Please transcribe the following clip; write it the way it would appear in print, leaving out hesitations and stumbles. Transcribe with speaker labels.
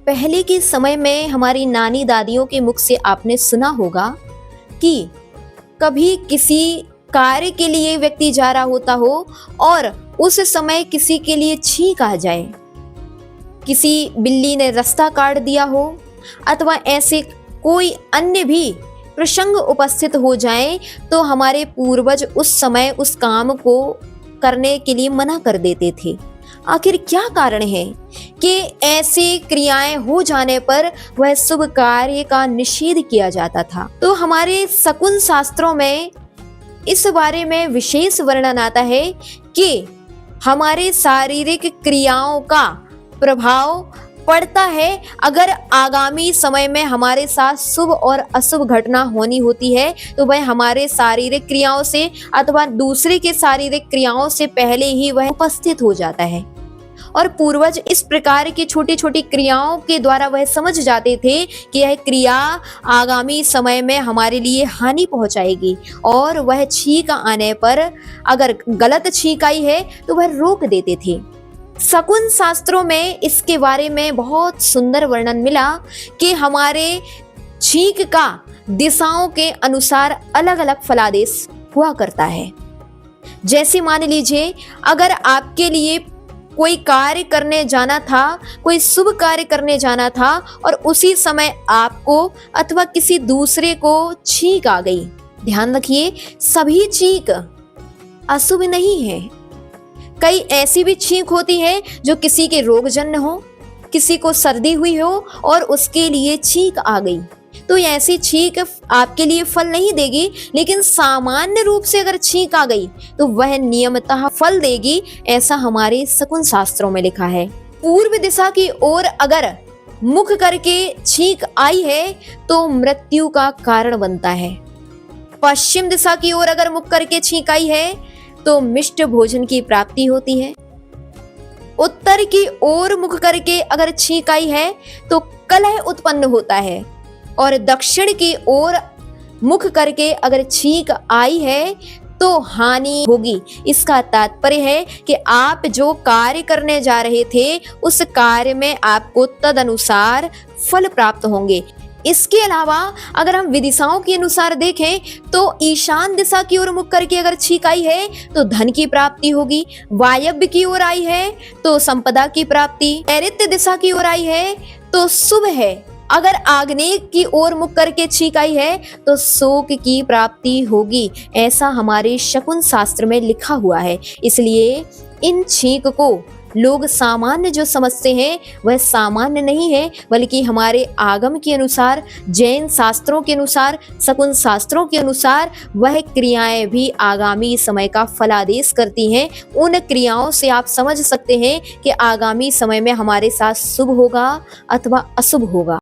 Speaker 1: पहले के समय में हमारी नानी दादियों के मुख से आपने सुना होगा कि कभी किसी कार्य के लिए व्यक्ति जा रहा होता हो और उस समय किसी के लिए छींक आ जाए, किसी बिल्ली ने रास्ता काट दिया हो अथवा ऐसे कोई अन्य भी प्रसंग उपस्थित हो जाए, तो हमारे पूर्वज उस समय उस काम को करने के लिए मना कर देते थे। आखिर क्या कारण है कि ऐसी क्रियाएं हो जाने पर वह शुभ कार्य का निषेध किया जाता था? तो हमारे शकुन शास्त्रों में इस बारे में विशेष वर्णन आता है कि हमारे शारीरिक क्रियाओं का प्रभाव पड़ता है अगर आगामी समय में हमारे साथ शुभ और अशुभ घटना होनी होती है, तो वह हमारे शारीरिक क्रियाओं से अथवा दूसरे के शारीरिक क्रियाओं से पहले ही वह उपस्थित हो जाता है। और पूर्वज इस प्रकार की छोटी छोटी क्रियाओं के द्वारा वह समझ जाते थे कि यह क्रिया आगामी समय में हमारे लिए हानि पहुंचाएगी, और वह छींक आने पर अगर गलत छींक आई है तो वह रोक देते थे। शकुन शास्त्रों में इसके बारे में बहुत सुंदर वर्णन मिला कि हमारे छींक का दिशाओं के अनुसार अलग अलग फलादेश हुआ करता है। जैसे मान लीजिए, अगर आपके लिए कोई कार्य करने जाना था, कोई शुभ कार्य करने जाना था और उसी समय आपको अथवा किसी दूसरे को छींक आ गई, ध्यान रखिए सभी छींक अशुभ नहीं है। कई ऐसी भी छींक होती है जो किसी के रोगजन्य हो, किसी को सर्दी हुई हो और उसके लिए छींक आ गई, तो ऐसी छींक आपके लिए फल नहीं देगी। लेकिन सामान्य रूप से अगर छींक आ गई तो वह नियमतः फल देगी, ऐसा हमारे शकुन शास्त्रों में लिखा है। पूर्व दिशा की ओर अगर मुख करके छींक आई है तो मृत्यु का कारण बनता है। पश्चिम दिशा की ओर अगर मुख करके छींक आई है तो मिष्ट भोजन की प्राप्ति होती है। उत्तर की ओर मुख करके अगर छींक आई है तो कलह उत्पन्न होता है, और दक्षिण की ओर मुख करके अगर छींक आई है तो हानि होगी। इसका तात्पर्य है कि आप जो कार्य करने जा रहे थे उस कार्य में आपको तदनुसार फल प्राप्त होंगे। इसके अलावा अगर हम विदिशाओं के अनुसार देखें तो ईशान दिशा की ओर मुख करके अगर छींक आई है तो धन की प्राप्ति होगी, वायव्य की ओर आई है तो संपदा की प्राप्ति, नैऋत्य दिशा की ओर आई है तो शुभ है, अगर आग्नेय की ओर मुख करके छींक आई है तो शोक की प्राप्ति होगी। ऐसा हमारे शकुन शास्त्र में लिखा हुआ है। इसलिए इन छींक को लोग सामान्य जो समझते हैं वह सामान्य नहीं है, बल्कि हमारे आगम के अनुसार, जैन शास्त्रों के अनुसार, शकुन शास्त्रों के अनुसार वह क्रियाएं भी आगामी समय का फलादेश करती हैं। उन क्रियाओं से आप समझ सकते हैं कि आगामी समय में हमारे साथ शुभ होगा अथवा अशुभ होगा।